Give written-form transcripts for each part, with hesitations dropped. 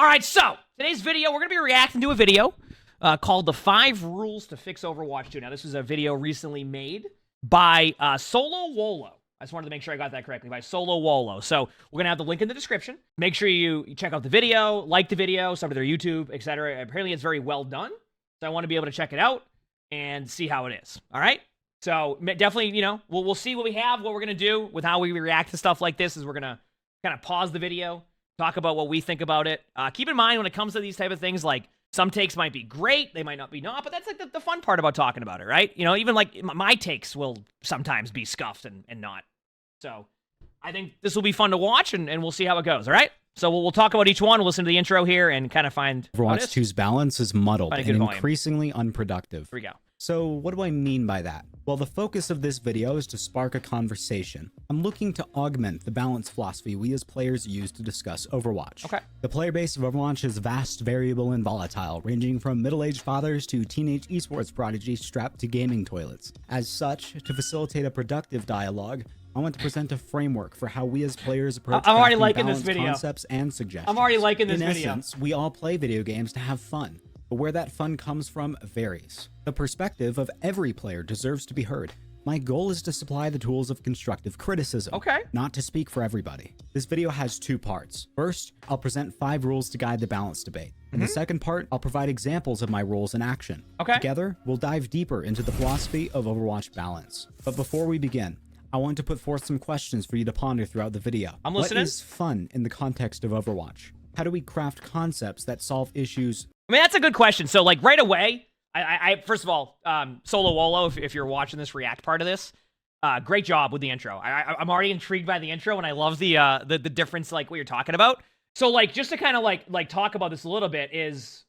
All right, so today's video, we're going to be reacting to a video called The 5 Rules to Fix Overwatch 2. Now, this was a video recently made by Solo Wolo. I just wanted to make sure I got that correctly, by Solo Wolo. So we're going to have the link in the description. Make sure you check out the video, like the video, sub to their YouTube, etc. Apparently, it's very well done. So I want to be able to check it out and see how it is. All right? So definitely, you know, we'll see what we have, what we're going to do with how we react to stuff like this is we're going to kind of pause the video, talk about what we think about it. Keep in mind when it comes to these type of things, like some takes might be great, they might not be but that's like the fun part about talking about it, right? You know, even like my takes will sometimes be scuffed and not. So I think this will be fun to watch, and we'll see how it goes, all right? So we'll talk about each one, we'll listen to the intro here, and kind of find Overwatch 2's balance is muddled and increasingly unproductive. Here we go. So what do I mean by that? Well, the focus of this video is to spark a conversation. I'm looking to augment the balance philosophy we as players use to discuss Overwatch. Okay. The player base of Overwatch is vast, variable, and volatile, ranging from middle-aged fathers to teenage esports prodigies strapped to gaming toilets. As such, to facilitate a productive dialogue, I want to present a framework for how we as players approach I'm already liking this video. Concepts and suggestions. I'm already liking this video. In essence, we all play video games to have fun, but where that fun comes from varies. The perspective of every player deserves to be heard. My goal is to supply the tools of constructive criticism, not to speak for everybody. This video has 2 parts. First, I'll present 5 rules to guide the balance debate. In the second part, I'll provide examples of my rules in action. Together, we'll dive deeper into the philosophy of Overwatch balance. But before we begin, I want to put forth some questions for you to ponder throughout the video. I'm listening. What is fun in the context of Overwatch? How do we craft concepts that solve issues? I mean, that's a good question. So, like, right away, I first of all, Solo Wolo, if you're watching this react part of this, great job with the intro. I'm already intrigued by the intro, and I love the difference, like, what you're talking about. So, like, just to kind of, like talk about this a little bit is,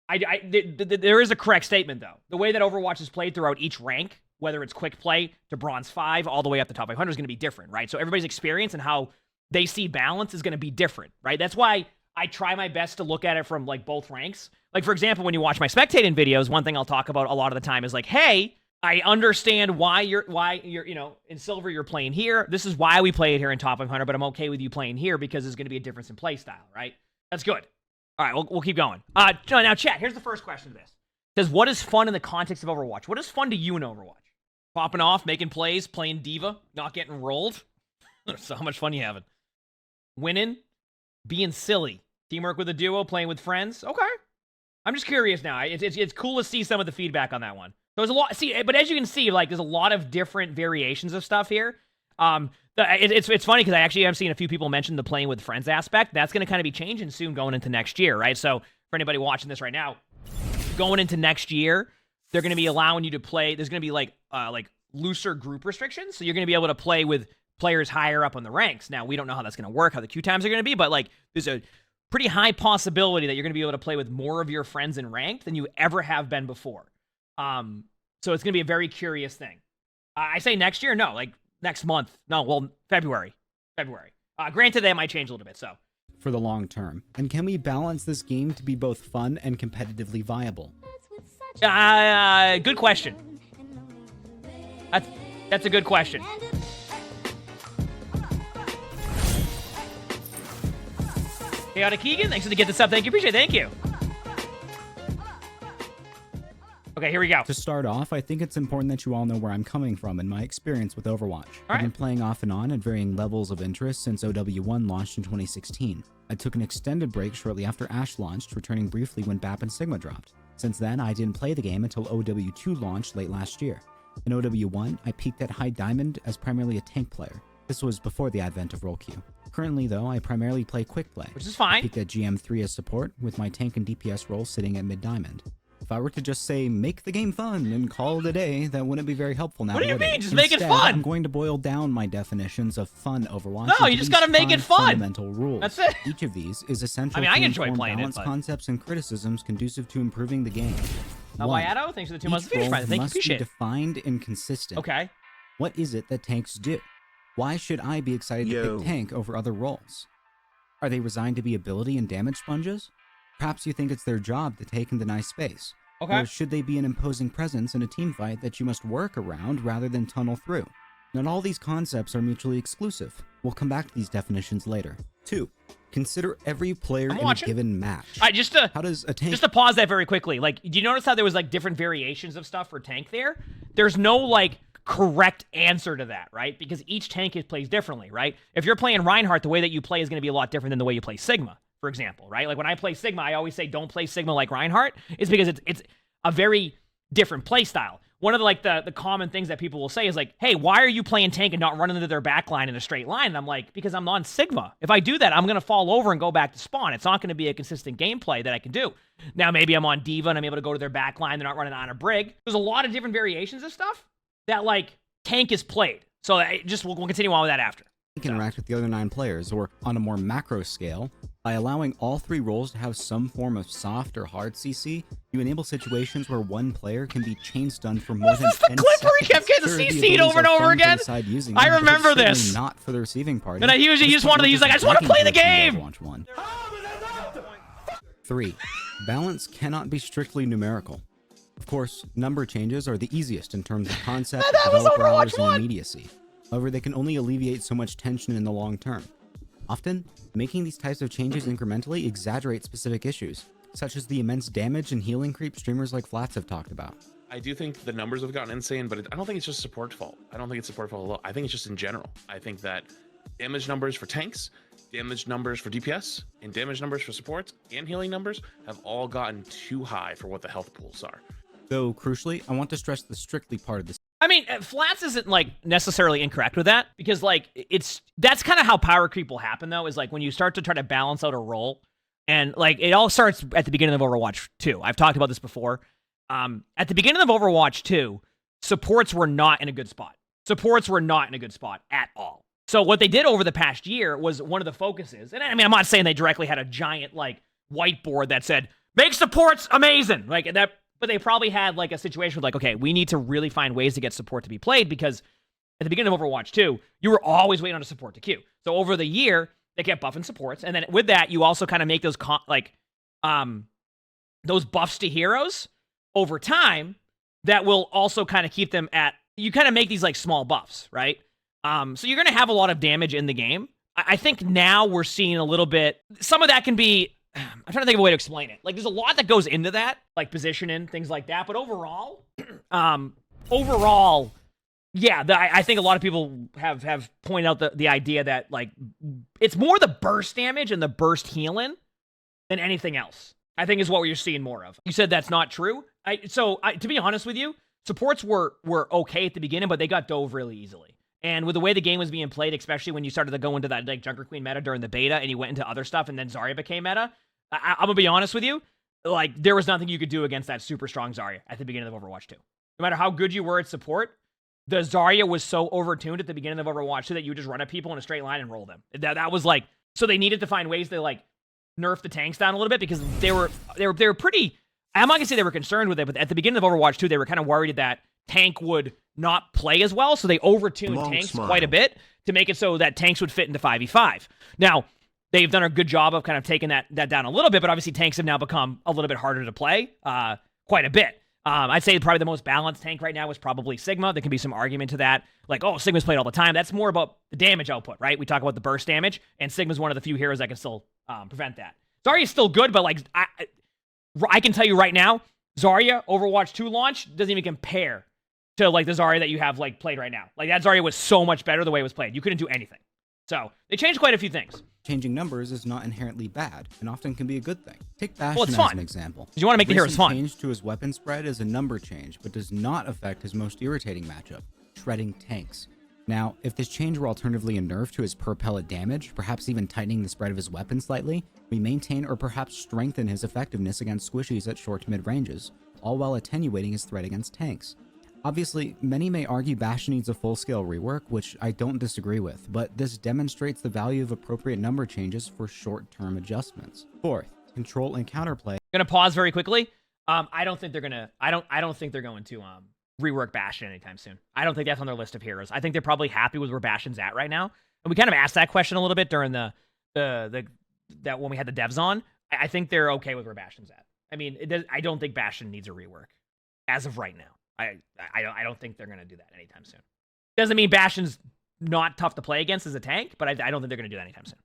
there is a correct statement, though. The way that Overwatch is played throughout each rank, whether it's quick play to bronze 5 all the way up to top 500 is going to be different, right? So everybody's experience and how they see balance is going to be different, right? That's why I try my best to look at it from like both ranks. Like, for example, when you watch my spectating videos, one thing I'll talk about a lot of the time is like, hey, I understand why you're, you know, in silver you're playing here. This is why we play it here in top 500, but I'm okay with you playing here because there's going to be a difference in play style, right? That's good. All right, we'll keep going. Now, chat, here's the first question to this. It says, what is fun in the context of Overwatch? What is fun to you in Overwatch? Popping off, making plays, playing diva, not getting rolled. So how much fun you having? Winning, being silly, teamwork with a duo, playing with friends. Okay, I'm just curious now. It's cool to see some of the feedback on that one. So there's a lot. See, but as you can see, like there's a lot of different variations of stuff here. It's funny because I actually am seeing a few people mention the playing with friends aspect. That's going to kind of be changing soon going into next year, right? So for anybody watching this right now, going into next year, they're going to be allowing you to play. There's going to be like looser group restrictions. So you're going to be able to play with players higher up on the ranks. Now, we don't know how that's going to work, how the queue times are going to be, but like there's a pretty high possibility that you're going to be able to play with more of your friends in ranked than you ever have been before. So it's going to be a very curious thing. I say next year, no, like next month. No, well, February. Granted, that might change a little bit, so. For the long term. And can we balance this game to be both fun and competitively viable? Good question. That's a good question. Chaotic Keegan, thanks for the get this up. Thank you. Appreciate it. Thank you. Okay, here we go. To start off, I think it's important that you all know where I'm coming from in my experience with Overwatch. I've been playing off and on at varying levels of interest since OW1 launched in 2016. I took an extended break shortly after Ashe launched, returning briefly when BAP and Sigma dropped. Since then, I didn't play the game until OW2 launched late last year. In OW1, I peaked at High Diamond as primarily a tank player. This was before the advent of role queue. Currently, though, I primarily play quick play. Which is fine. I peaked at GM3 as support, with my tank and DPS role sitting at mid Diamond. If I were to just say, make the game fun and call it a day, that wouldn't be very helpful now. What do you mean? Just Instead, make it fun! I'm going to boil down my definitions of fun Overwatch. No, you just gotta make it fun! Fundamental rules. That's it. Each of these is essential I to enjoy playing balance it, but... concepts and criticisms conducive to improving the game. Wyato, thanks for the 2 months of Phoenix Pride. Thank you, appreciate it. Must be defined and consistent. Okay. What is it that tanks do? Why should I be excited to pick tank over other roles? Are they resigned to be ability and damage sponges? Perhaps you think it's their job to take and deny space. Okay. Or should they be an imposing presence in a teamfight that you must work around rather than tunnel through? Not all these concepts are mutually exclusive. We'll come back to these definitions later. 2. Consider every player in a given match. How does a tank... Just to pause that very quickly. Like, do you notice how there was, like, different variations of stuff for tank there? There's no, like, correct answer to that, right? Because each tank plays differently, right? If you're playing Reinhardt, the way that you play is going to be a lot different than the way you play Sigma, for example, right? Like, when I play Sigma, I always say don't play Sigma like Reinhardt. It's because it's a very different play style. One of the common things that people will say is like, hey, why are you playing tank and not running into their backline in a straight line? And I'm like, because I'm on Sigma. If I do that, I'm going to fall over and go back to spawn. It's not going to be a consistent gameplay that I can do. Now, maybe I'm on D.Va and I'm able to go to their backline. They're not running on a Brig. There's a lot of different variations of stuff that, like, tank is played. So we'll continue on with that after. Can interact with the other 9 players, or on a more macro scale, by allowing all 3 roles to have some form of soft or hard CC, you enable situations where one player can be chain stunned for more than 10 seconds. Was this the clip where he kept getting CC'd over and over again? I remember this. Not for the receiving party. And he just wanted to use, like, I just want to play the game! 3. Balance cannot be strictly numerical. Of course, number changes are the easiest in terms of concept, developer hours, and immediacy. However, they can only alleviate so much tension in the long term. Often, making these types of changes incrementally exaggerates specific issues, such as the immense damage and healing creep streamers like Flats have talked about. I do think the numbers have gotten insane, but I don't think it's just support fault. I don't think it's support fault alone. I think it's just in general. I think that damage numbers for tanks, damage numbers for DPS, and damage numbers for supports, and healing numbers have all gotten too high for what the health pools are. Though, crucially, I want to stress the strictly part of this. I mean, Flats isn't, like, necessarily incorrect with that, because, like, that's kind of how power creep will happen, though, is, like, when you start to try to balance out a role, and, like, it all starts at the beginning of Overwatch 2. I've talked about this before. At the beginning of Overwatch 2, supports were not in a good spot. Supports were not in a good spot at all. So what they did over the past year was one of the focuses, and I mean, I'm not saying they directly had a giant, like, whiteboard that said, make supports amazing, like, that. But they probably had, like, a situation where, like, okay, we need to really find ways to get support to be played, because at the beginning of Overwatch 2, you were always waiting on a support to queue. So over the year, they kept buffing supports. And then with that, you also kind of make those, those buffs to heroes over time that will also kind of keep them at, you kind of make these, like, small buffs, right? So you're going to have a lot of damage in the game. I think now we're seeing a little bit, some of that can be, I'm trying to think of a way to explain it. Like, there's a lot that goes into that, like positioning, things like that. But overall, yeah, I think a lot of people have pointed out the idea that, like, it's more the burst damage and the burst healing than anything else, I think, is what you're seeing more of. You said that's not true. To be honest with you, supports were okay at the beginning, but they got dove really easily. And with the way the game was being played, especially when you started to go into that, like, Junker Queen meta during the beta and you went into other stuff and then Zarya became meta, I'm going to be honest with you, like, there was nothing you could do against that super strong Zarya at the beginning of Overwatch 2. No matter how good you were at support, the Zarya was so overtuned at the beginning of Overwatch 2 that you would just run at people in a straight line and roll them. That was, like, so they needed to find ways to, like, nerf the tanks down a little bit, because they were pretty, I'm not going to say they were concerned with it, but at the beginning of Overwatch 2, they were kind of worried that tank would not play as well, so they overtuned tanks quite a bit to make it so that tanks would fit into 5v5. Now, they've done a good job of kind of taking that down a little bit, but obviously tanks have now become a little bit harder to play, quite a bit. I'd say probably the most balanced tank right now is probably Sigma. There can be some argument to that, like, oh, Sigma's played all the time. That's more about the damage output, right? We talk about the burst damage, and Sigma's one of the few heroes that can still prevent that. Zarya's still good, but, like, I can tell you right now, Zarya, Overwatch 2 launch, doesn't even compare to, like, the Zarya that you have, like, played right now. Like, that Zarya was so much better the way it was played. You couldn't do anything. So, they changed quite a few things. Changing numbers is not inherently bad, and often can be a good thing. Take Bastion as an example. You want to make the heroes fun. Change to his weapon spread is a number change, but does not affect his most irritating matchup, shredding tanks. Now, if this change were alternatively a nerf to his per pellet damage, perhaps even tightening the spread of his weapon slightly, we maintain or perhaps strengthen his effectiveness against squishies at short to mid ranges, all while attenuating his threat against tanks. Obviously, many may argue Bastion needs a full-scale rework, which I don't disagree with, but this demonstrates the value of appropriate number changes for short-term adjustments. Fourth, control and counterplay. I'm gonna pause very quickly. I don't think they're going to rework Bastion anytime soon. I don't think that's on their list of heroes. I think they're probably happy with where Bastion's at right now. And we kind of asked that question a little bit during that when we had the devs on. I think they're okay with where Bastion's at. I mean, I don't think Bastion needs a rework as of right now. I don't think they're going to do that anytime soon. Doesn't mean Bastion's not tough to play against as a tank, but I don't think they're going to do that anytime soon.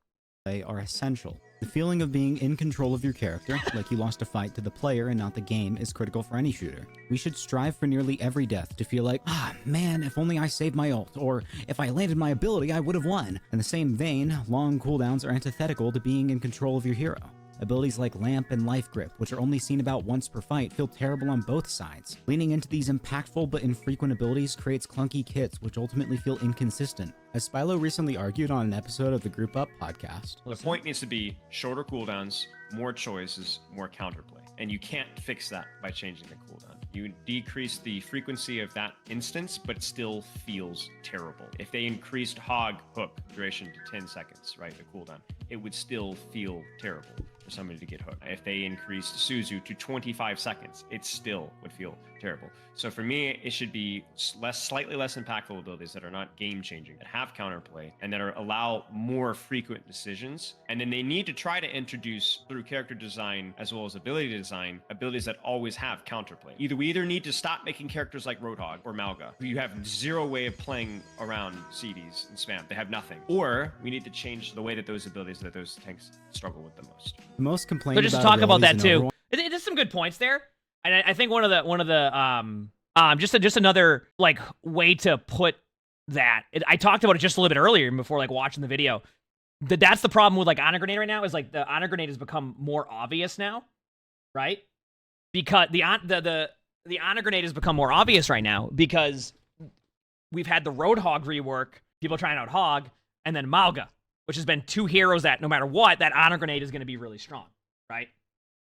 play are essential. The feeling of being in control of your character, like you lost a fight to the player and not the game, is critical for any shooter. We should strive for nearly every death to feel like, man, if only I saved my ult, or if I landed my ability, I would have won. In the same vein, long cooldowns are antithetical to being in control of your hero. Abilities like Lamp and Life Grip, which are only seen about once per fight, feel terrible on both sides. Leaning into these impactful but infrequent abilities creates clunky kits, which ultimately feel inconsistent. As Spilo recently argued on an episode of the Group Up podcast, the point needs to be shorter cooldowns, more choices, more counterplay. And you can't fix that by changing the cooldown. You decrease the frequency of that instance, but it still feels terrible. If they increased Hog Hook duration to 10 seconds, right, the cooldown, it would still feel terrible for somebody to get hooked. If they increased Suzu to 25 seconds, it still would feel terrible. So for me, it should be slightly less impactful abilities that are not game-changing, that have counterplay, and that allow more frequent decisions. And then they need to try to introduce, through character design as well as ability design, abilities that always have counterplay. We either need to stop making characters like Roadhog or Malga, who you have zero way of playing around CDs and spam. They have nothing. Or we need to change the way that those abilities, that those tanks struggle with the most. The most complained so just about talk about that abilities too. There's some good points there, and I think one of the just another like way to put that. I talked about it just a little bit earlier before like watching the video. That's the problem with like Honor Grenade right now is like the Honor Grenade has become more obvious now, right? Because the Honor Grenade has become more obvious right now because we've had the Roadhog rework, people trying out Hog, and then Malga, which has been two heroes that no matter what, that Honor Grenade is going to be really strong, right?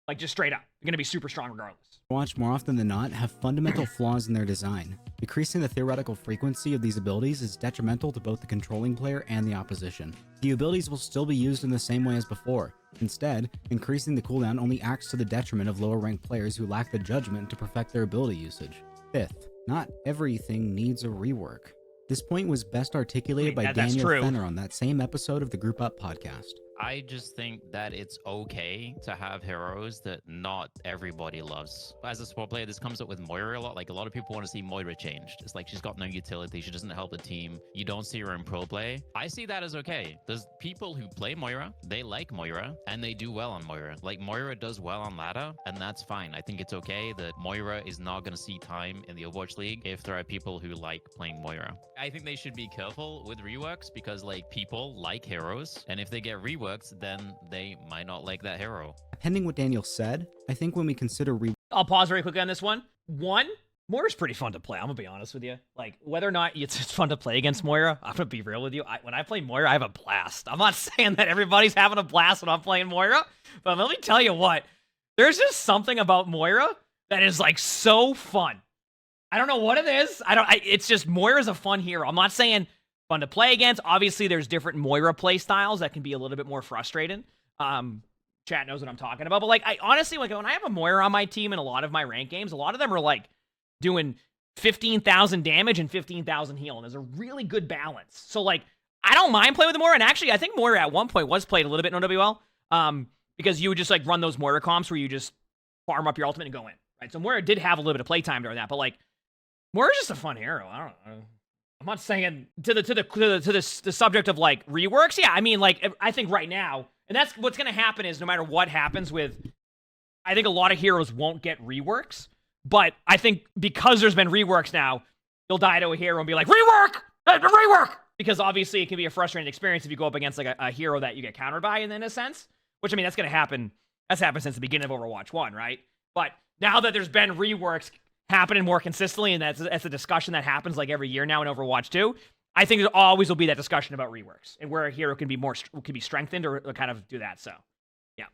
Like just straight up, they're going to be super strong regardless. Overwatch more often than not have fundamental flaws in their design. Decreasing the theoretical frequency of these abilities is detrimental to both the controlling player and the opposition. The abilities will still be used in the same way as before. Instead, increasing the cooldown only acts to the detriment of lower ranked players who lack the judgment to perfect their ability usage. Fifth, not everything needs a rework. This point was best articulated by Daniel Fenner on that same episode of the Group Up podcast. I just think that it's okay to have heroes that not everybody loves. As a support player, this comes up with Moira a lot. Like, a lot of people want to see Moira changed. It's like she's got no utility. She doesn't help the team. You don't see her in pro play. I see that as okay. There's people who play Moira, they like Moira, and they do well on Moira. Like, Moira does well on ladder, and that's fine. I think it's okay that Moira is not going to see time in the Overwatch League if there are people who like playing Moira. I think they should be careful with reworks because, like, people like heroes, and if they get reworked, then they might not like that hero. Pending what Daniel said, I think when we consider I'll pause very quickly on this one. Moira's pretty fun to play. I'm gonna be honest with you. Like, whether or not it's fun to play against Moira, I'm gonna be real with you. When I play Moira, I have a blast. I'm not saying that everybody's having a blast when I'm playing Moira, but let me tell you what. There's just something about Moira that is like so fun. I don't know what it is. It's just Moira's a fun hero. I'm not saying fun to play against. Obviously, there's different Moira play styles that can be a little bit more frustrating. Chat knows what I'm talking about. But like, I honestly, like, when I have a Moira on my team in a lot of my rank games, a lot of them are like doing 15,000 damage and 15,000 heal, and there's a really good balance. So like, I don't mind playing with the Moira. And actually, I think Moira at one point was played a little bit in OWL, because you would just like run those Moira comps where you just farm up your ultimate and go in, right? So Moira did have a little bit of playtime during that, but like, Moira's just a fun hero. I don't know. I'm not saying to the subject of like reworks. Yeah, I mean, like, I think right now, and that's what's gonna happen is no matter what happens with, I think a lot of heroes won't get reworks, but I think because there's been reworks now, you'll die to a hero and be like, rework, because obviously it can be a frustrating experience if you go up against like a hero that you get countered by in a sense. Which, I mean, that's gonna happen. That's happened since the beginning of Overwatch 1, right? But now that there's been reworks happening more consistently, and that's a discussion that happens like every year now in Overwatch 2. I think there always will be that discussion about reworks and where a hero can be strengthened or kind of do that. So, yeah.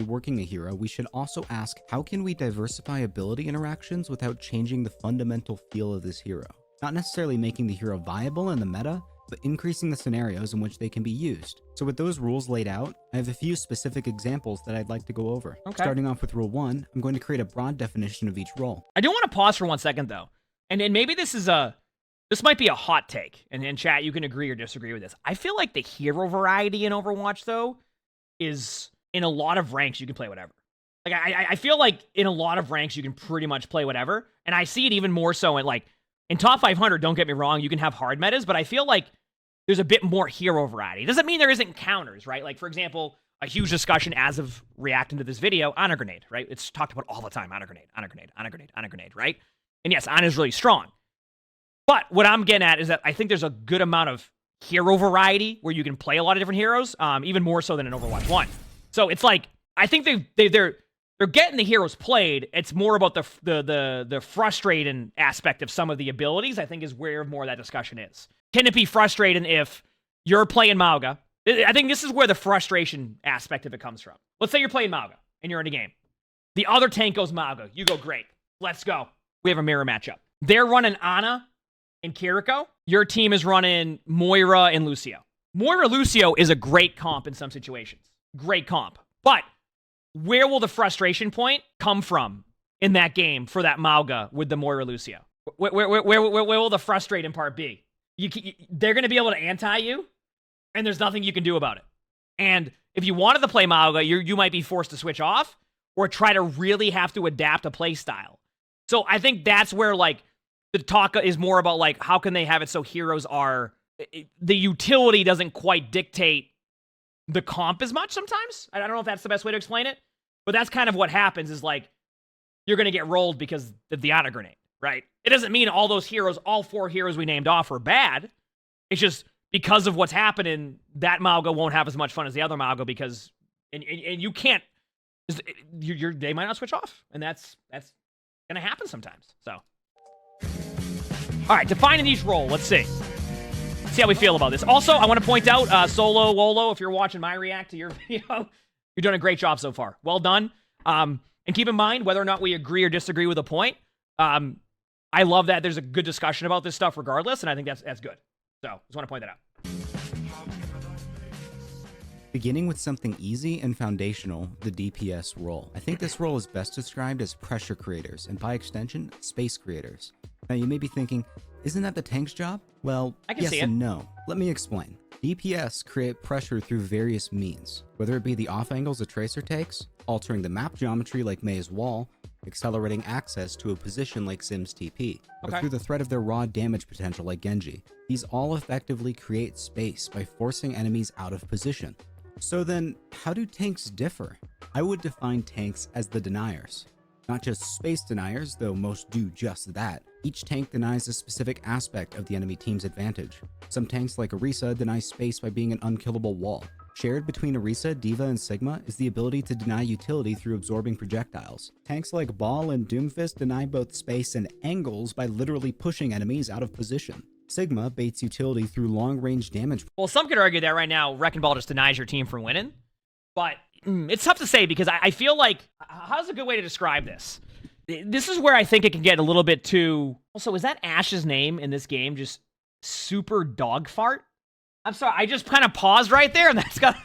Working a hero, we should also ask, how can we diversify ability interactions without changing the fundamental feel of this hero? Not necessarily making the hero viable in the meta, but increasing the scenarios in which they can be used. So with those rules laid out, I have a few specific examples that I'd like to go over. Okay. Starting off with rule 1, I'm going to create a broad definition of each role. I do want to pause for 1 second though. And maybe this might be a hot take. And in chat, you can agree or disagree with this. I feel like the hero variety in Overwatch though is in a lot of ranks you can play whatever. Like I feel like in a lot of ranks you can pretty much play whatever. And I see it even more so in top 500, don't get me wrong, you can have hard metas, but I feel like there's a bit more hero variety. It doesn't mean there isn't counters, right? Like, for example, a huge discussion as of reacting to this video, Honor Grenade, right? It's talked about all the time, Honor Grenade, Honor Grenade, Honor Grenade, Honor Grenade, right? And yes, Honor is really strong. But what I'm getting at is that I think there's a good amount of hero variety where you can play a lot of different heroes, even more so than in Overwatch 1. So it's like, I think they're getting the heroes played. It's more about the frustrating aspect of some of the abilities, I think, is where more of that discussion is. Can it be frustrating if you're playing Mauga? I think this is where the frustration aspect of it comes from. Let's say you're playing Mauga and you're in a game. The other tank goes Mauga. You go, great. Let's go. We have a mirror matchup. They're running Ana and Kiriko. Your team is running Moira and Lucio. Moira Lucio is a great comp in some situations. Great comp. But where will the frustration point come from in that game for that Mauga with the Moira Lucio? Where will the frustrating part be? They're going to be able to anti you, and there's nothing you can do about it. And if you wanted to play Mauga, you might be forced to switch off or try to really have to adapt a play style. So I think that's where, like, the talk is more about, like, how can they have it so heroes are... the utility doesn't quite dictate the comp as much sometimes. I don't know if that's the best way to explain it, but that's kind of what happens is, like, you're going to get rolled because of the Honor Grenade, right? It doesn't mean all those heroes, all 4 heroes we named off, are bad. It's just because of what's happening, that Mauga won't have as much fun as the other Mauga because... And you can't... they might not switch off, and that's going to happen sometimes, so... All right, defining each role. Let's see. Let's see how we feel about this. Also, I want to point out, Solo Wolo, if you're watching my react to your video, you're doing a great job so far. Well done. And keep in mind, whether or not we agree or disagree with a point, I love that there's a good discussion about this stuff regardless, and I think that's good. So, just want to point that out. Beginning with something easy and foundational, the DPS role. I think this role is best described as pressure creators, and by extension, space creators. Now you may be thinking, isn't that the tank's job? Well, yes and no. Let me explain. DPS create pressure through various means, whether it be the off angles a tracer takes, altering the map geometry like Mei's wall, accelerating access to a position like Sim's TP, or through the threat of their raw damage potential like Genji. These all effectively create space by forcing enemies out of position. So then, how do tanks differ? I would define tanks as the deniers. Not just space deniers, though most do just that. Each tank denies a specific aspect of the enemy team's advantage. Some tanks like Orisa deny space by being an unkillable wall. Shared between Orisa, D.Va, and Sigma is the ability to deny utility through absorbing projectiles. Tanks like Ball and Doomfist deny both space and angles by literally pushing enemies out of position. Sigma baits utility through long-range damage. Well, some could argue that right now, Wrecking Ball just denies your team from winning. But it's tough to say because I feel like... How's a good way to describe this? This is where I think it can get a little bit too... Also, is that Ash's name in this game just Super Dog Fart? I'm sorry, I just kind of paused right there and that's got...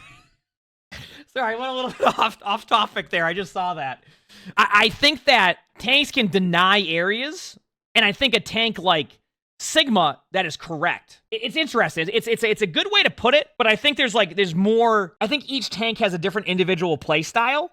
Sorry, I went a little bit off topic there. I just saw that. I think that tanks can deny areas, and I think a tank like Sigma, that is correct. It's interesting. It's a good way to put it, but I think there's more. I think each tank has a different individual play style.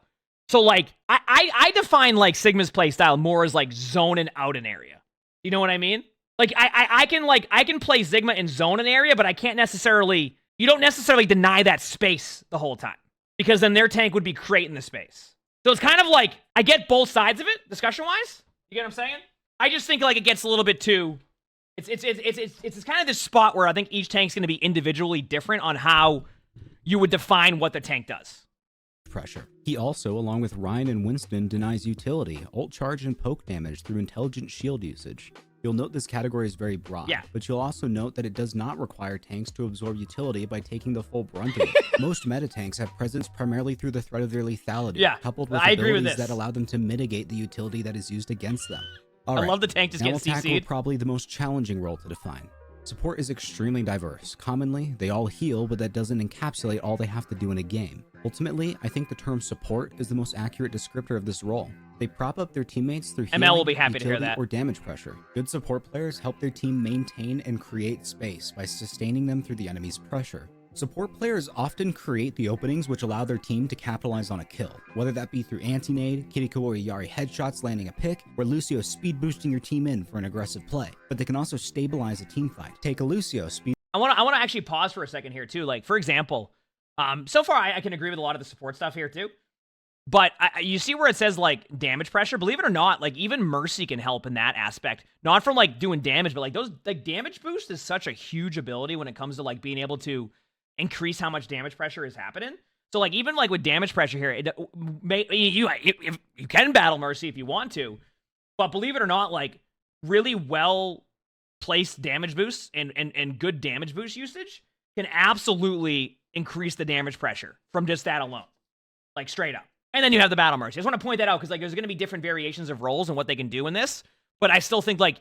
So like I define like Sigma's play style more as like zone and out an area. You know what I mean? Like I can play Sigma and zone an area, but I can't necessarily. You don't necessarily deny that space the whole time because then their tank would be creating the space. So it's kind of like I get both sides of it discussion wise. You get what I'm saying? I just think like it gets a little bit too. It's kind of this spot where I think each tank's going to be individually different on how you would define what the tank does. Pressure. He also, along with Ryan and Winston, denies utility, ult charge, and poke damage through intelligent shield usage. You'll note this category is very broad, but you'll also note that it does not require tanks to absorb utility by taking the full brunt of it. Most meta tanks have presence primarily through the threat of their lethality, coupled with abilities that allow them to mitigate the utility that is used against them. All right, I love the tank just now getting we'll tackle CC'd. Probably the most challenging role to define. Support is extremely diverse. Commonly, they all heal, but that doesn't encapsulate all they have to do in a game. Ultimately, I think the term support is the most accurate descriptor of this role. They prop up their teammates through healing, ML will be happy to hear utility, that. or damage pressure. Good support players help their team maintain and create space by sustaining them through the enemy's pressure. Support players often create the openings which allow their team to capitalize on a kill, whether that be through anti-nade, Kiriko or Yari headshots landing a pick, or Lucio speed boosting your team in for an aggressive play. But they can also stabilize a team fight. Take a Lucio speed I want to actually pause for a second here too. Like, for example, so far I can agree with a lot of the support stuff here too. But you see where it says, like, damage pressure? Believe it or not, like, even Mercy can help in that aspect. Not from, like, doing damage, but, like, those, like, damage boost is such a huge ability when it comes to, like, being able to increase how much damage pressure is happening. So, like, even, like, with damage pressure here, you can battle Mercy if you want to. But believe it or not, like, really well-placed damage boosts and good damage boost usage can absolutely increase the damage pressure from just that alone. Like, straight up. And then you have the Battle Mercy. I just want to point that out because, like, there's going to be different variations of roles and what they can do in this. But I still think, like,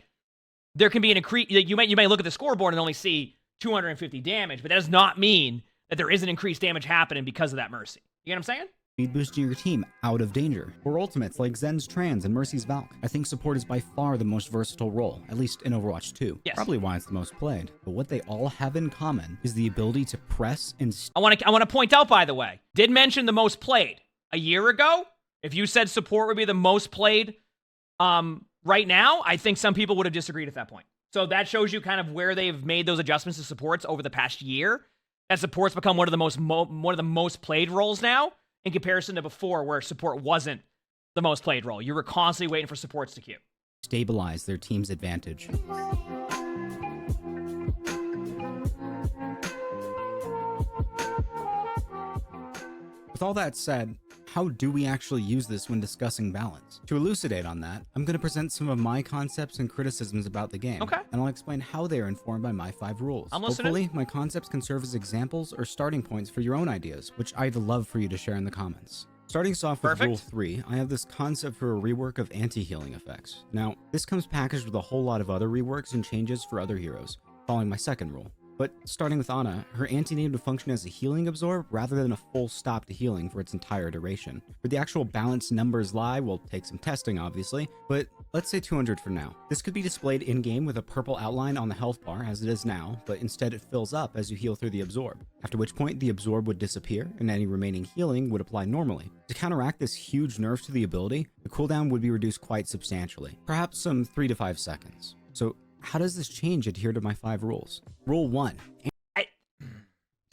there can be an increase. Like, you may look at the scoreboard and only see 250 damage, but that does not mean that there isn't increased damage happening because of that Mercy. You get what I'm saying? Speed boosting your team out of danger. Or ultimates like Zen's Trans and Mercy's Valk. I think support is by far the most versatile role, at least in Overwatch 2. Yes. Probably why it's the most played. But what they all have in common is the ability to press and... I want to point out, by the way, did mention the most played. A year ago, if you said support would be the most played right now, I think some people would have disagreed at that point. So that shows you kind of where they've made those adjustments to supports over the past year. That support's become one of the most played roles now in comparison to before, where support wasn't the most played role. You were constantly waiting for supports to queue. Stabilize their team's advantage. With all that said, how do we actually use this when discussing balance? To elucidate on that, I'm going to present some of my concepts and criticisms about the game. Okay. And I'll explain how they are informed by my 5 rules. I'm listening. Hopefully, my concepts can serve as examples or starting points for your own ideas, which I'd love for you to share in the comments. Starting us off with Perfect. Rule 3, I have this concept for a rework of anti-healing effects. Now, this comes packaged with a whole lot of other reworks and changes for other heroes, following my second rule. But starting with Ana, her anti-native would function as a healing absorb rather than a full stop to healing for its entire duration. Where the actual balance numbers lie will take some testing obviously, but let's say 200 for now. This could be displayed in-game with a purple outline on the health bar as it is now, but instead it fills up as you heal through the absorb. After which point the absorb would disappear and any remaining healing would apply normally. To counteract this huge nerf to the ability, the cooldown would be reduced quite substantially, perhaps some 3 to 5 seconds. So how does this change adhere to my 5 rules? Rule 1.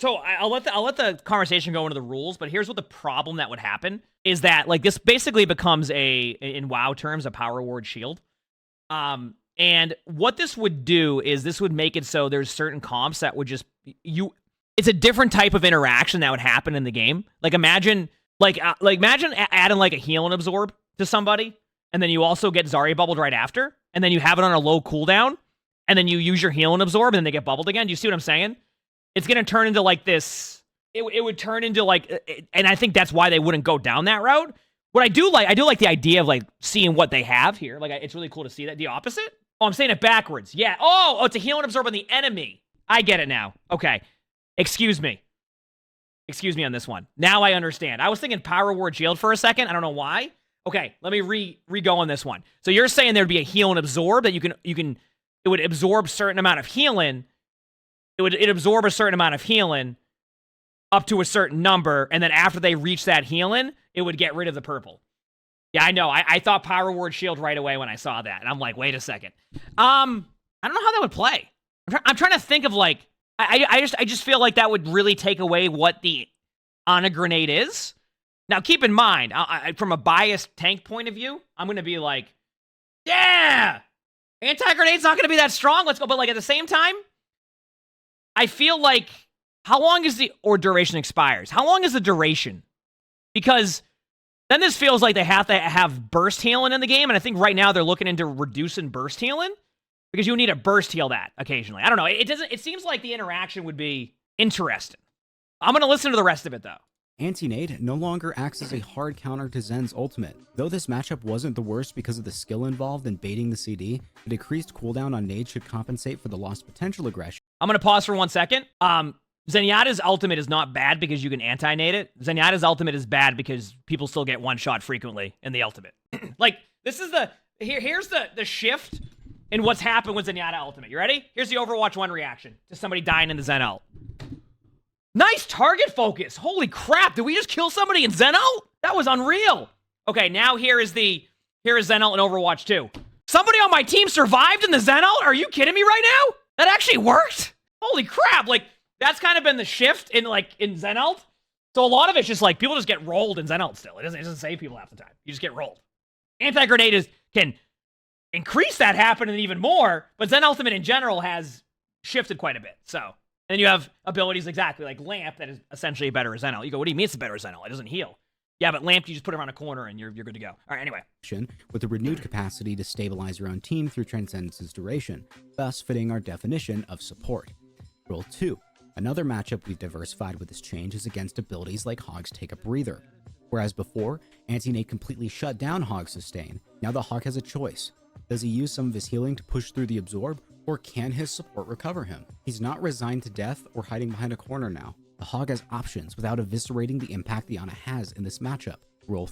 I'll let the conversation go into the rules, but here's what the problem that would happen is that, like, this basically becomes in WoW terms, a power ward shield. And what this would do is this would make it so there's certain comps that would just it's a different type of interaction that would happen in the game. Like imagine adding like a healing absorb to somebody, and then you also get Zarya bubbled right after, and then you have it on a low cooldown, and then you use your healing absorb, and then they get bubbled again. Do you see what I'm saying? It's going to turn into like this. It would turn into like, and I think that's why they wouldn't go down that route. What I do like the idea of like seeing what they have here. Like it's really cool to see that. The opposite? Oh, I'm saying it backwards. Yeah. Oh, it's a healing absorb on the enemy. I get it now. Okay. Excuse me on this one. Now I understand. I was thinking power ward shield for a second. I don't know why. Okay, let me re-go on this one. So you're saying there'd be a heal and absorb that it would absorb a certain amount of healing. It absorb a certain amount of healing up to a certain number, and then after they reach that healing, it would get rid of the purple. Yeah, I know. I thought power ward shield right away when I saw that, and I'm like, wait a second. I don't know how that would play. I'm trying to think of like, I just feel like that would really take away what the Ana grenade is. Now, keep in mind, from a biased tank point of view, I'm going to be like, yeah, anti-grenade's not going to be that strong. Let's go. But like at the same time, I feel like, how long is duration expires? How long is the duration? Because then this feels like they have to have burst healing in the game. And I think right now they're looking into reducing burst healing because you need a burst heal that occasionally. I don't know. It seems like the interaction would be interesting. I'm going to listen to the rest of it though. Anti-nade no longer acts as a hard counter to Zen's ultimate. Though this matchup wasn't the worst because of the skill involved in baiting the CD, the decreased cooldown on nade should compensate for the lost potential aggression. I'm going to pause for 1 second. Zenyatta's ultimate is not bad because you can anti-nade it. Zenyatta's ultimate is bad because people still get one shot frequently in the ultimate. Like, this is here's the shift in what's happened with Zenyatta ultimate. You ready? Here's the Overwatch 1 reaction to somebody dying in the Zen ult. Nice target focus. Holy crap. Did we just kill somebody in Zen ult? That was unreal. Okay, now here is Zen ult in Overwatch 2. Somebody on my team survived in the Zen ult? Are you kidding me right now? That actually worked? Holy crap! Like, that's kind of been the shift in Zenalt. So a lot of it's just like people just get rolled in Zenalt still. It doesn't save people half the time. You just get rolled. Anti-grenade can increase that happening even more, but Zen Ultimate in general has shifted quite a bit. So, and you have abilities exactly like Lamp that is essentially a better Zenalt. You go, what do you mean it's a better Zenalt? It doesn't heal. Yeah, but Lamp, you just put it around a corner and you're good to go. All right, anyway. With a renewed capacity to stabilize your own team through Transcendence's duration, thus fitting our definition of support. Rule 2. Another matchup we've diversified with this change is against abilities like Hog's Take a Breather. Whereas before, Anti-Nade completely shut down Hog's Sustain, now the Hog has a choice. Does he use some of his healing to push through the Absorb, or can his support recover him? He's not resigned to death or hiding behind a corner now. The Hog has options without eviscerating the impact the Ana has in this matchup.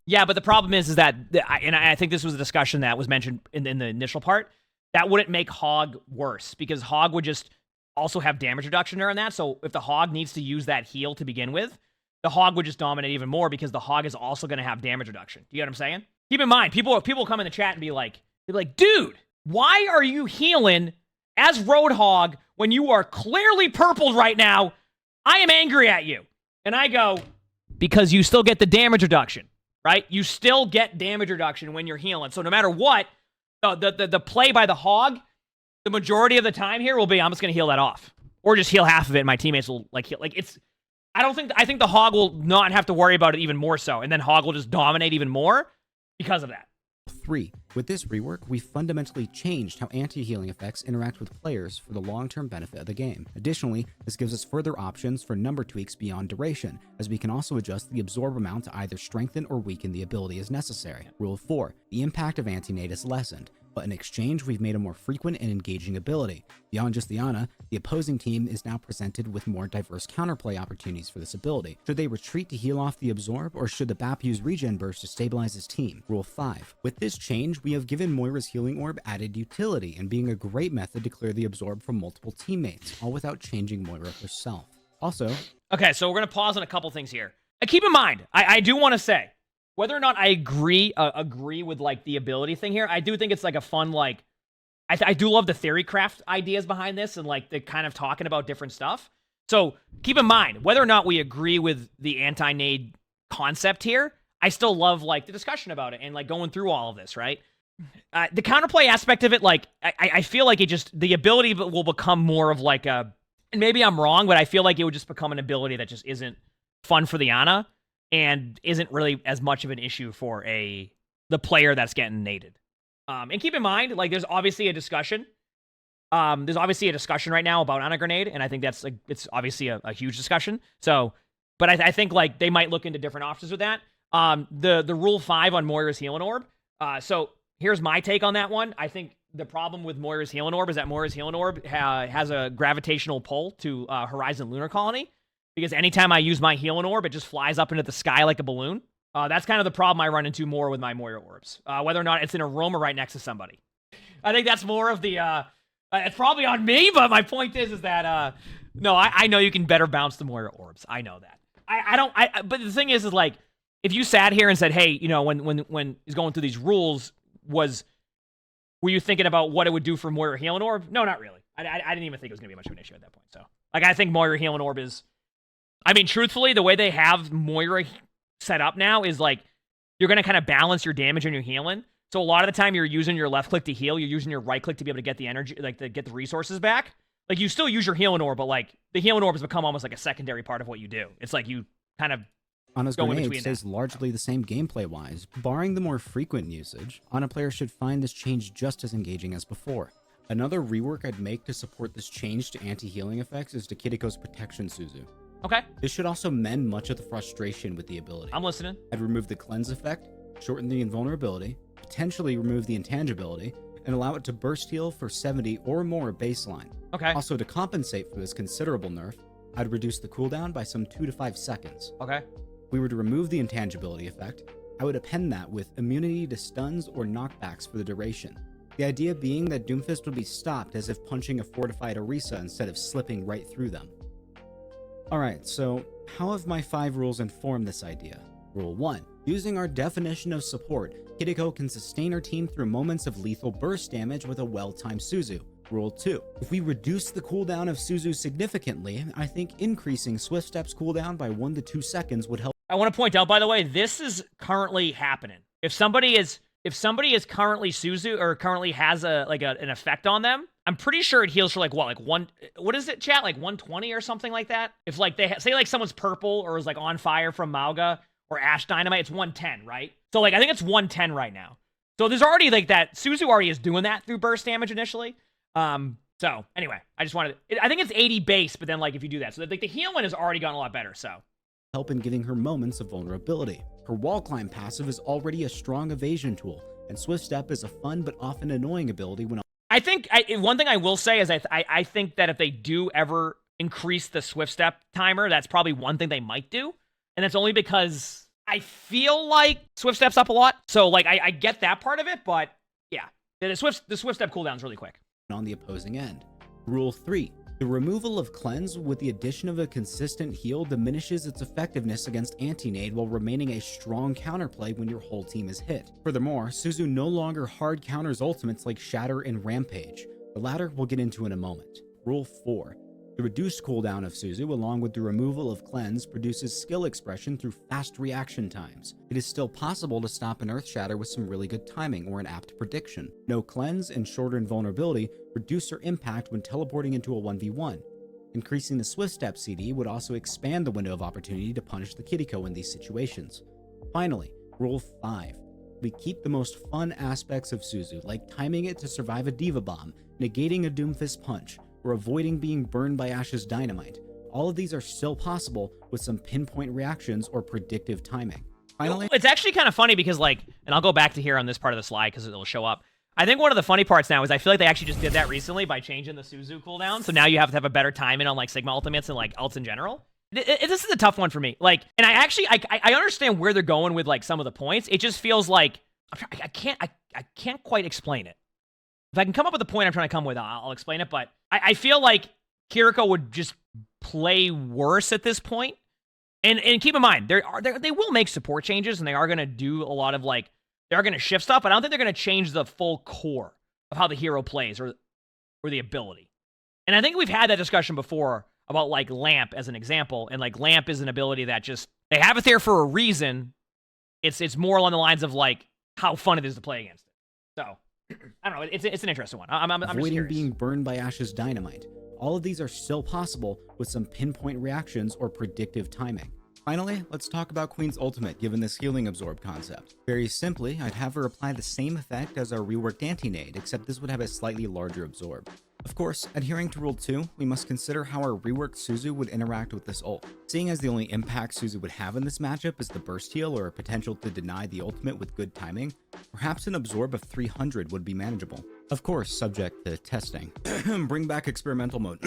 Yeah, but the problem is that, and I think this was a discussion that was mentioned in the initial part, that wouldn't make Hog worse, because Hog would just also have damage reduction during that, so if the Hog needs to use that heal to begin with, the Hog would just dominate even more because the Hog is also going to have damage reduction. Do you get what I'm saying? Keep in mind, people come in the chat and be like, dude, why are you healing as Roadhog when you are clearly purpled right now? I am angry at you. And I go, because you still get the damage reduction, right? You still get damage reduction when you're healing. So no matter what, the play by the Hog, the majority of the time here will be, I'm just going to heal that off. Or just heal half of it and my teammates will heal. I think the Hog will not have to worry about it even more so. And then Hog will just dominate even more because of that. 3. With this rework, we fundamentally changed how anti-healing effects interact with players for the long-term benefit of the game. Additionally, this gives us further options for number tweaks beyond duration, as we can also adjust the absorb amount to either strengthen or weaken the ability as necessary. Rule 4. The impact of anti-nade is lessened, but in exchange, we've made a more frequent and engaging ability. Beyond just the Ana, the opposing team is now presented with more diverse counterplay opportunities for this ability. Should they retreat to heal off the absorb, or should the BAP use regen burst to stabilize his team? Rule 5. With this change, we have given Moira's healing orb added utility and being a great method to clear the absorb from multiple teammates, all without changing Moira herself. Also, okay, so we're going to pause on a couple things here. Keep in mind, I do want to say, whether or not I agree with the ability thing here, I do think it's a fun I do love the theory craft ideas behind this and the kind of talking about different stuff. So keep in mind, whether or not we agree with the anti-nade concept here, I still love the discussion about it and going through all of this, right? The counterplay aspect of it, I feel like the ability will become more of and maybe I'm wrong, but I feel like it would just become an ability that just isn't fun for the Ana and isn't really as much of an issue for the player that's getting naded. And keep in mind, there's obviously a discussion. There's obviously a discussion right now about Ana Grenade, and I think that's it's obviously a huge discussion. So, but I think they might look into different options with that. The rule 5 on Moira's Healing Orb. So here's my take on that one. I think the problem with Moira's Healing Orb is that Moira's Healing Orb has a gravitational pull to Horizon Lunar Colony. Because anytime I use my Healing Orb, it just flies up into the sky like a balloon. That's kind of the problem I run into more with my Moira Orbs. Whether or not it's in a room or right next to somebody. I think that's more of the... it's probably on me, but my point is that... no, I know you can better bounce the Moira Orbs. I know that. But the thing is if you sat here and said, hey, when he's going through these rules, were you thinking about what it would do for Moira Healing Orb? No, not really. I didn't even think it was going to be much of an issue at that point. So, I think Moira Healing Orb is... I mean, truthfully, the way they have Moira set up now is you're going to kind of balance your damage and your healing. So a lot of the time you're using your left click to heal, you're using your right click to be able to get the energy, to get the resources back. You still use your healing orb, but the healing orb has become almost a secondary part of what you do. It's you kind of Ana's grenade stays largely the same gameplay-wise. Barring the more frequent usage, Ana players should find this change just as engaging as before. Another rework I'd make to support this change to anti-healing effects is to Kiriko's Protection Suzu. Okay. This should also mend much of the frustration with the ability. I'm listening. I'd remove the cleanse effect, shorten the invulnerability, potentially remove the intangibility, and allow it to burst heal for 70 or more baseline. Okay. Also, to compensate for this considerable nerf, I'd reduce the cooldown by some 2 to 5 seconds. Okay. If we were to remove the intangibility effect, I would append that with immunity to stuns or knockbacks for the duration. The idea being that Doomfist would be stopped as if punching a fortified Orisa instead of slipping right through them. Alright, so how have my 5 rules informed this idea? Rule 1. Using our definition of support, Kiriko can sustain her team through moments of lethal burst damage with a well-timed Suzu. Rule 2. If we reduce the cooldown of Suzu significantly, I think increasing Swift Step's cooldown by 1 to 2 seconds would help. I want to point out, by the way, this is currently happening. If somebody is currently Suzu or currently has an effect on them, I'm pretty sure it heals for what is it, chat? Like 120 or something like that? If like they say like someone's purple or is like on fire from Mauga or Ash Dynamite, it's 110, right? So like I think it's 110 right now. So there's already like that. Suzu already is doing that through burst damage initially. So anyway, I just wanted I think it's 80 base, but then like if you do that, so like the healing has already gotten a lot better. So help in giving her moments of vulnerability. Her wall climb passive is already a strong evasion tool, and Swift Step is a fun but often annoying ability when. I think one thing I will say is I think that if they do ever increase the Swift Step timer, that's probably one thing they might do, and that's only because I feel like Swift Step's up a lot. So like I get that part of it, but yeah, the Swift Step cooldown's really quick. On the opposing end. Rule 3. The removal of Cleanse with the addition of a consistent heal diminishes its effectiveness against anti-nade while remaining a strong counterplay when your whole team is hit. Furthermore, Suzu no longer hard counters ultimates like Shatter and Rampage. The latter we'll get into in a moment. Rule 4. The reduced cooldown of Suzu along with the removal of Cleanse produces skill expression through fast reaction times. It is still possible to stop an Earth Shatter with some really good timing or an apt prediction. No Cleanse and shorter invulnerability reduce her impact when teleporting into a 1v1. Increasing the Swift Step CD would also expand the window of opportunity to punish the Kiriko in these situations. Finally, Rule 5. We keep the most fun aspects of Suzu, like timing it to survive a Diva Bomb, negating a Doomfist Punch, or avoiding being burned by Ash's Dynamite. All of these are still possible with some pinpoint reactions or predictive timing. Finally, it's actually kind of funny because like, and I'll go back to here on this part of the slide because it'll show up. I think one of the funny parts now is I feel like they actually just did that recently by changing the Suzu cooldown. So now you have to have a better timing on like Sigma ultimates and like ults in general. This is a tough one for me. Like, and I actually I understand where they're going with like some of the points. It just feels like I can't quite explain it. If I can come up with a point I'm trying to come with, I'll explain it. But I feel like Kiriko would just play worse at this point. And keep in mind, they will make support changes, and they are going to do a lot of, like, they are going to shift stuff, but I don't think they're going to change the full core of how the hero plays or the ability. And I think we've had that discussion before about, like, Lamp as an example. And, like, Lamp is an ability that just, they have it there for a reason. It's more along the lines of, like, how fun it is to play against it. So I don't know. It's an interesting one. I'm just avoiding curious. being burned by Ash's Dynamite. All of these are still possible with some pinpoint reactions or predictive timing. Finally, let's talk about Queen's ultimate given this healing absorb concept. Very simply, I'd have her apply the same effect as our reworked anti-nade, except this would have a slightly larger absorb. Of course, adhering to Rule 2, we must consider how our reworked Suzu would interact with this ult. Seeing as the only impact Suzu would have in this matchup is the burst heal or a potential to deny the ultimate with good timing, perhaps an absorb of 300 would be manageable. Of course, subject to testing. Bring back experimental mode.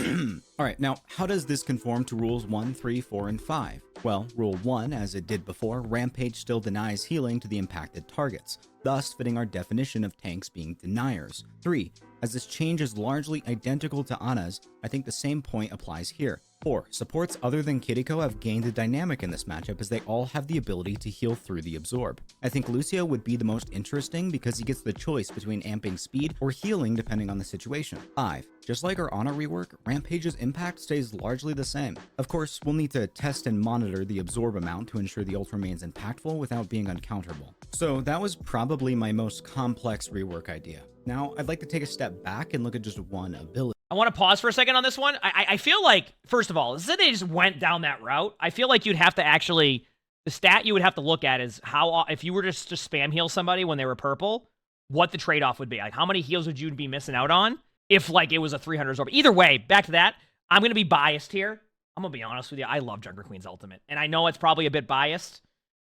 Alright, now how does this conform to rules 1, 3, 4, and 5? Well, rule 1, as it did before, Rampage still denies healing to the impacted targets, thus fitting our definition of tanks being deniers. 3, as this change is largely identical to Ana's, I think the same point applies here. 4, supports other than Kiriko have gained a dynamic in this matchup as they all have the ability to heal through the absorb. I think Lucio would be the most interesting because he gets the choice between amping speed or healing depending on the situation. 5, just like our Ana rework, Rampage's impact stays largely the same. Of course, we'll need to test and monitor the absorb amount to ensure the ult remains impactful without being uncounterable. So that was probably my most complex rework idea. Now, I'd like to take a step back and look at just one ability. I want to pause for a second on this one. I feel like, first of all, since they just went down that route, I feel like you'd have to actually, the stat you would have to look at is how, if you were just to spam heal somebody when they were purple, what the trade-off would be. Like, how many heals would you be missing out on if, like, it was a 300 absorb? Either way, back to that, I'm going to be biased here. I'm going to be honest with you. I love Junker Queen's ultimate. And I know it's probably a bit biased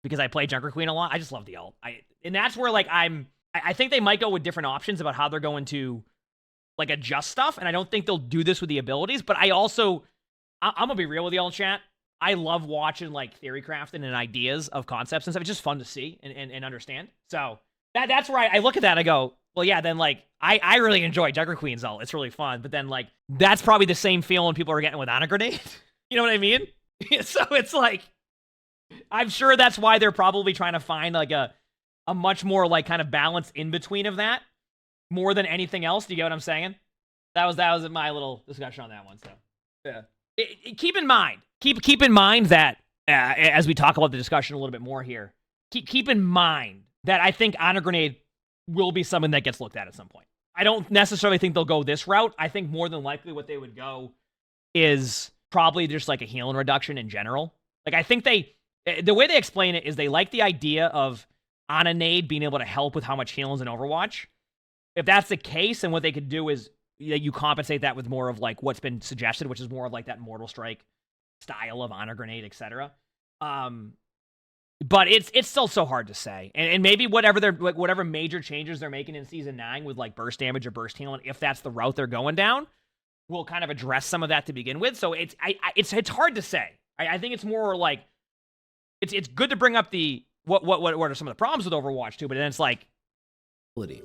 because I play Junker Queen a lot. I just love the ult. And that's where, like, I think they might go with different options about how they're going to, like, adjust stuff, and I don't think they'll do this with the abilities, but I'm gonna be real with y'all, chat. I love watching, like, theory crafting and ideas of concepts and stuff. It's just fun to see and understand. So that's where I look at that and I go, well, yeah, then, like, I really enjoy Junker Queen's ult. It's really fun, but then, like, that's probably the same feeling people are getting with Ana Grenade. You know what I mean? So it's like, I'm sure that's why they're probably trying to find, like, a much more, like, kind of balance in between of that. More than anything else. Do you get what I'm saying? That was my little discussion on that one. So, yeah. Keep in mind that as we talk about the discussion a little bit more here, keep in mind that I think Honor Grenade will be something that gets looked at some point. I don't necessarily think they'll go this route. I think more than likely what they would go is probably just like a healing reduction in general. Like, I think the way they explain it is they like the idea of on a nade being able to help with how much healing's in Overwatch. If that's the case, then what they could do is you compensate that with more of like what's been suggested, which is more of like that Mortal Strike style of Honor Grenade, etc. But it's still so hard to say. And maybe whatever major changes they're making in Season 9 with like burst damage or burst healing, if that's the route they're going down, will kind of address some of that to begin with. So it's hard to say. I think it's more like it's good to bring up the what are some of the problems with Overwatch too, but then it's like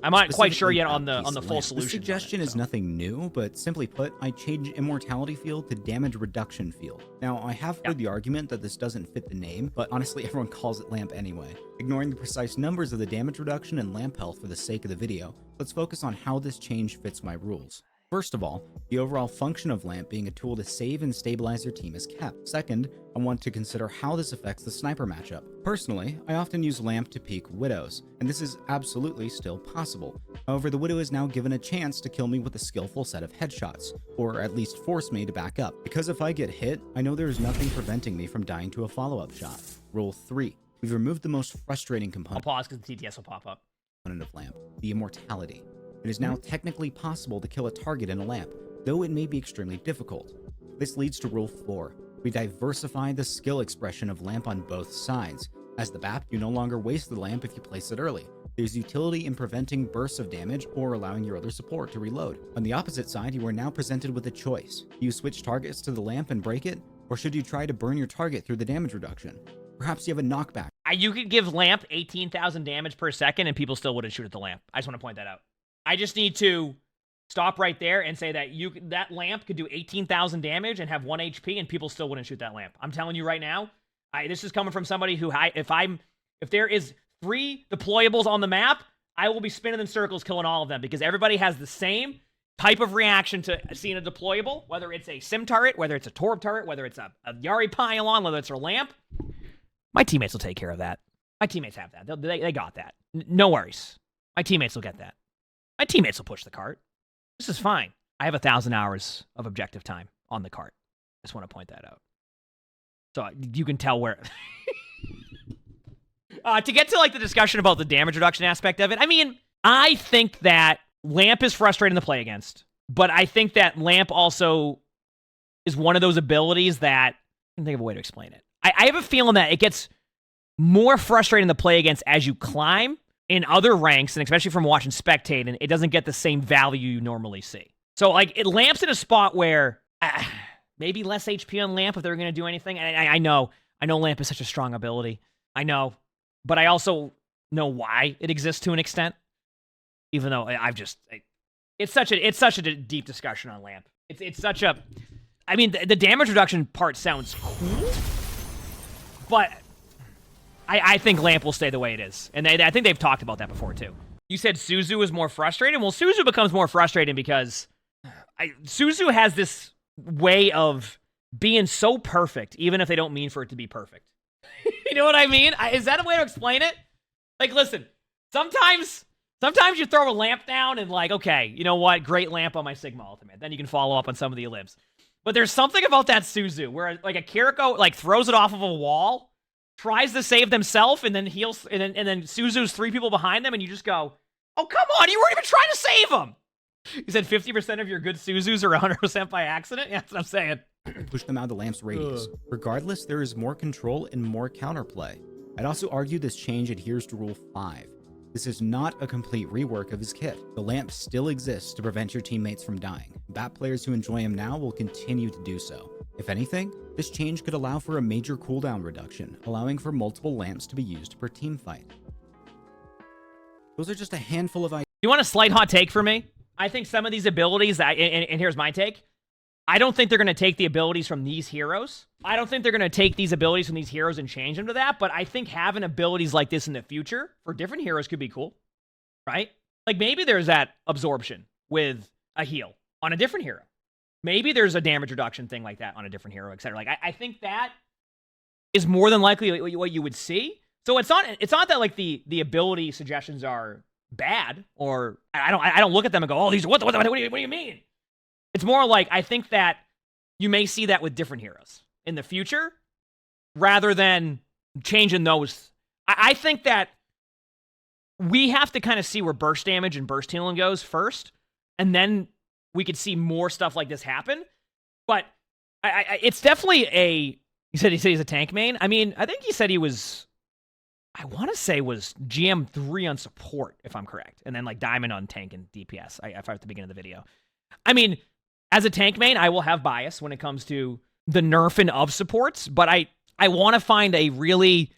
I'm not quite sure yet on the full solution. The suggestion is nothing new, but simply put, I changed Immortality field to Damage Reduction field. Now, I have heard the argument that this doesn't fit the name, but honestly, everyone calls it Lamp anyway. Ignoring the precise numbers of the damage reduction and lamp health for the sake of the video, let's focus on how this change fits my rules. First of all, the overall function of Lamp being a tool to save and stabilize your team is kept. Second, I want to consider how this affects the sniper matchup. Personally, I often use Lamp to peek Widows, and this is absolutely still possible. However, the Widow is now given a chance to kill me with a skillful set of headshots, or at least force me to back up, because if I get hit, I know there is nothing preventing me from dying to a follow-up shot. Rule 3. We've removed the most frustrating component. I'll pause because the TTS will pop up. Of Lamp, the Immortality. It is now technically possible to kill a target in a lamp, though it may be extremely difficult. This leads to Rule 4. We diversify the skill expression of Lamp on both sides. As the BAP, you no longer waste the lamp if you place it early. There's utility in preventing bursts of damage or allowing your other support to reload. On the opposite side, you are now presented with a choice. Do you switch targets to the lamp and break it, or should you try to burn your target through the damage reduction? Perhaps you have a knockback. You could give Lamp 18,000 damage per second and people still wouldn't shoot at the lamp. I just want to point that out. I just need to stop right there and say that that lamp could do 18,000 damage and have 1 HP and people still wouldn't shoot that lamp. I'm telling you right now, this is coming from somebody who, if there is 3 deployables on the map, I will be spinning in circles killing all of them because everybody has the same type of reaction to seeing a deployable, whether it's a sim turret, whether it's a Torb turret, whether it's a Yari pylon, whether it's a lamp. My teammates will take care of that. My teammates have that. They got that. No worries. My teammates will get that. My teammates will push the cart. This is fine. I have 1,000 hours of objective time on the cart. I just want to point that out. So you can tell where... to get to like the discussion about the damage reduction aspect of it, I mean, I think that Lamp is frustrating to play against, but I think that Lamp also is one of those abilities that... I can think of a way to explain it. I have a feeling that it gets more frustrating to play against as you climb in other ranks, and especially from watching spectate, and it doesn't get the same value you normally see. So, like, it Lamp's in a spot where maybe less HP on Lamp if they're going to do anything. And I know Lamp is such a strong ability. I know. But I also know why it exists to an extent. Even though it's such a deep discussion on Lamp. It's such a... I mean, the damage reduction part sounds cool, but... I think Lamp will stay the way it is. And I think they've talked about that before, too. You said Suzu is more frustrating? Well, Suzu becomes more frustrating because Suzu has this way of being so perfect, even if they don't mean for it to be perfect. You know what I mean? Is that a way to explain it? Like, listen, sometimes you throw a lamp down and like, okay, you know what? Great lamp on my Sigma ultimate. Then you can follow up on some of the ellipses. But there's something about that Suzu where like a Kiriko like throws it off of a wall, tries to save themselves, and then heals, and then Suzu's 3 people behind them, and you just go, oh, come on, you weren't even trying to save them! You said 50% of your good Suzus are 100% by accident? Yeah, that's what I'm saying. Push them out of the lamp's radius. Regardless, there is more control and more counterplay. I'd also argue this change adheres to Rule 5. This is not a complete rework of his kit. The lamp still exists to prevent your teammates from dying. BAT players who enjoy him now will continue to do so. If anything, this change could allow for a major cooldown reduction, allowing for multiple lamps to be used per teamfight. Those are just a handful of ideas. You want a slight hot take for me? I think some of these abilities, and here's my take, I don't think they're going to take the abilities from these heroes. I don't think they're going to take these abilities from these heroes and change them to that, but I think having abilities like this in the future for different heroes could be cool, right? Like maybe there's that absorption with a heal on a different hero. Maybe there's a damage reduction thing like that on a different hero, etc. Like I think that is more than likely what you would see. So it's not that like the ability suggestions are bad, or I don't look at them and go, oh, these what do you mean? It's more like I think that you may see that with different heroes in the future, rather than changing those. I think that we have to kind of see where burst damage and burst healing goes first, and then we could see more stuff like this happen. But it's definitely he said he's a tank main. I mean, I think he said he was, I want to say was GM3 on support, if I'm correct. And then like Diamond on tank and DPS, I at the beginning of the video. I mean, as a tank main, I will have bias when it comes to the nerfing of supports, but I want to find a really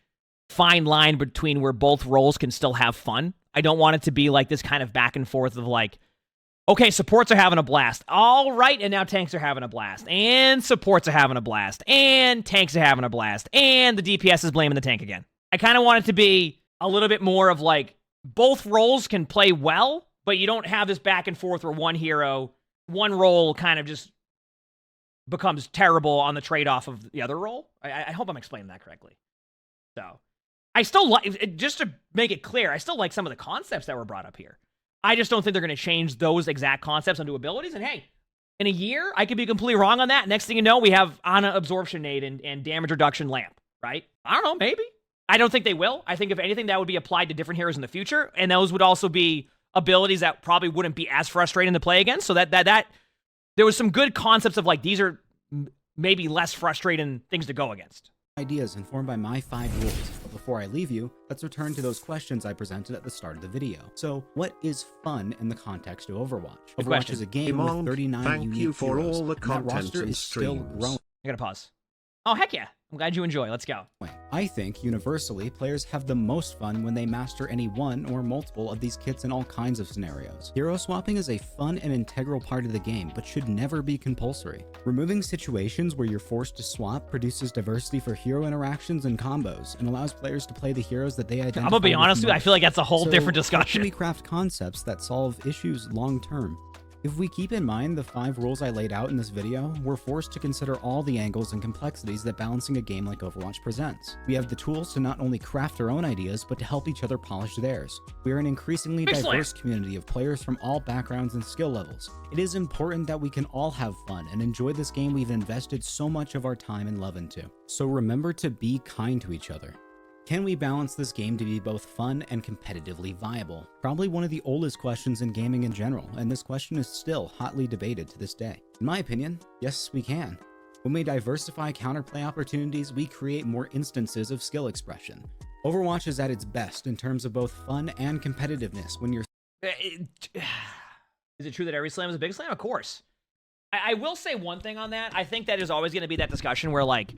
fine line between where both roles can still have fun. I don't want it to be like this kind of back and forth of like, okay, supports are having a blast. All right, and now tanks are having a blast. And supports are having a blast. And tanks are having a blast. And the DPS is blaming the tank again. I kind of want it to be a little bit more of like, both roles can play well, but you don't have this back and forth where one role kind of just becomes terrible on the trade-off of the other role. I hope I'm explaining that correctly. So, I still like, just to make it clear, I still like some of the concepts that were brought up here. I just don't think they're going to change those exact concepts onto abilities. And hey, in a year, I could be completely wrong on that. Next thing you know, we have Ana Absorption Nade and Damage Reduction Lamp, right? I don't know, maybe. I don't think they will. I think if anything, that would be applied to different heroes in the future. And those would also be abilities that probably wouldn't be as frustrating to play against. So that there was some good concepts of like, these are maybe less frustrating things to go against. Ideas informed by my 5 rules. But before I leave you, let's return to those questions I presented at the start of the video. So, what is fun in the context of Overwatch? Overwatch is a game Emongg, with 39 thank unique you for heroes, all the and that content roster and is still streams. growing. I gotta pause. Oh, heck yeah. I'm glad you enjoy. Let's go. I think, universally, players have the most fun when they master any one or multiple of these kits in all kinds of scenarios. Hero swapping is a fun and integral part of the game, but should never be compulsory. Removing situations where you're forced to swap produces diversity for hero interactions and combos, and allows players to play the heroes that they identify I'm gonna be honest with you, I feel like that's a whole different How discussion. can we craft concepts that solve issues long term? If we keep in mind the 5 rules I laid out in this video, we're forced to consider all the angles and complexities that balancing a game like Overwatch presents. We have the tools to not only craft our own ideas, but to help each other polish theirs. We are an increasingly diverse community of players from all backgrounds and skill levels. It is important that we can all have fun and enjoy this game we've invested so much of our time and love into. So remember to be kind to each other. Can we balance this game to be both fun and competitively viable? Probably one of the oldest questions in gaming in general, and this question is still hotly debated to this day. In my opinion, yes, we can. When we diversify counterplay opportunities, we create more instances of skill expression. Overwatch is at its best in terms of both fun and competitiveness when you're... Is it true that every slam is a big slam? Of course. I will say one thing on that. I think that is always going to be that discussion where, like,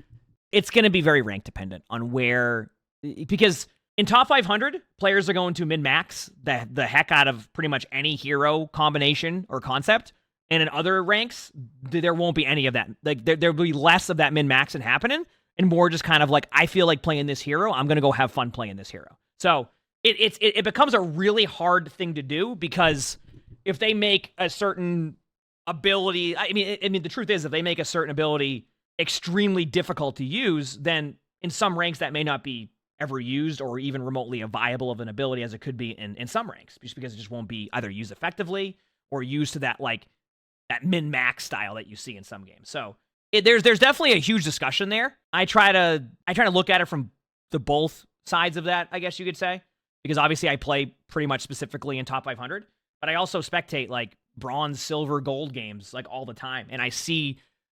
it's going to be very rank dependent on where... Because in top 500, players are going to min-max the heck out of pretty much any hero combination or concept. And in other ranks, there won't be any of that. Like there'll be less of that min-maxing happening and more just kind of like, I feel like playing this hero. I'm going to go have fun playing this hero. So it becomes a really hard thing to do because if they make a certain ability, I mean, the truth is if they make a certain ability extremely difficult to use, then in some ranks that may not be ever used or even remotely viable of an ability as it could be in some ranks, just because it just won't be either used effectively or used to that like that min-max style that you see in some games. So there's definitely a huge discussion there. I try to look at it from the both sides of that, I guess you could say, because obviously I play pretty much specifically in top 500, but I also spectate like bronze, silver, gold games like all the time, and I see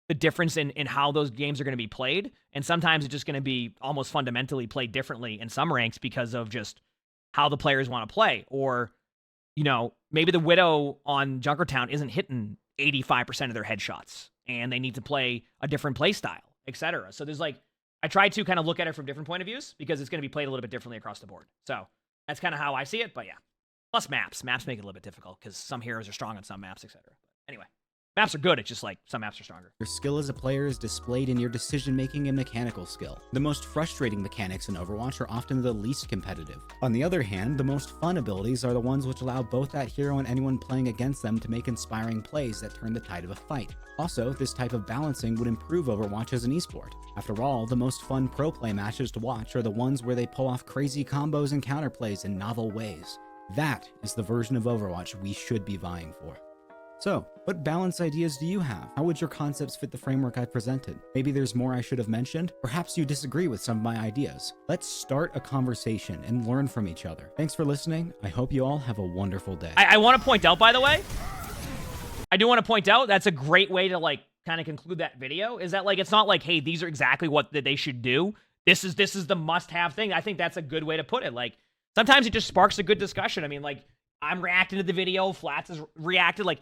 the difference in how those games are going to be played. And sometimes it's just going to be almost fundamentally played differently in some ranks because of just how the players want to play. Or, you know, maybe the Widow on Junkertown isn't hitting 85% of their headshots and they need to play a different play style, etc. So there's like, I try to kind of look at it from different point of views because it's going to be played a little bit differently across the board. So that's kind of how I see it. But yeah, plus maps make it a little bit difficult because some heroes are strong on some maps, etc. Anyway, Maps are good, it's just like some maps are stronger. Your skill as a player is displayed in your decision-making and mechanical skill. The most frustrating mechanics in Overwatch are often the least competitive. On the other hand, the most fun abilities are the ones which allow both that hero and anyone playing against them to make inspiring plays that turn the tide of a fight. Also, this type of balancing would improve Overwatch as an esport. After all, the most fun pro play matches to watch are the ones where they pull off crazy combos and counterplays in novel ways. That is the version of Overwatch we should be vying for. So, what balance ideas do you have? How would your concepts fit the framework I presented? Maybe there's more I should have mentioned? Perhaps you disagree with some of my ideas. Let's start a conversation and learn from each other. Thanks for listening. I hope you all have a wonderful day. I want to point out, by the way, I do want to point out that's a great way to like kind of conclude that video, is that like it's not like, hey, these are exactly what they should do. This is the must-have thing. I think that's a good way to put it. Like sometimes it just sparks a good discussion. I mean, like I'm reacting to the video, Flats is reacted. Like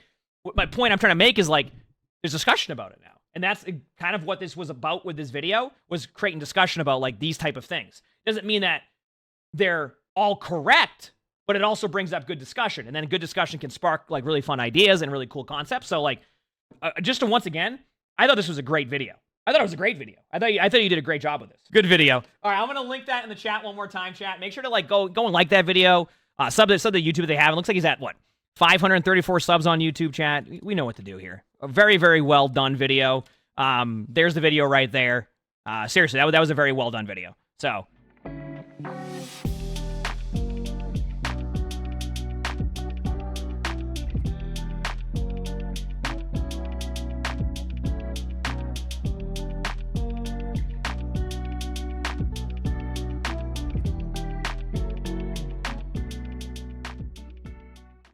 my point I'm trying to make is like there's discussion about it now. And that's kind of what this was about with this video, was creating discussion about like these type of things. Doesn't mean that they're all correct, but it also brings up good discussion. And then a good discussion can spark like really fun ideas and really cool concepts. So like, just to once again, I thought this was a great video. I thought it was a great video. I thought you did a great job with this. Good video. All right, I'm gonna link that in the chat one more time, chat. Make sure to like go and like that video. Sub to YouTube if they have. It looks like he's at what? 534 subs on YouTube, chat. We know what to do here. A very, very well done video. There's the video right there. Seriously, that was a very well done video. So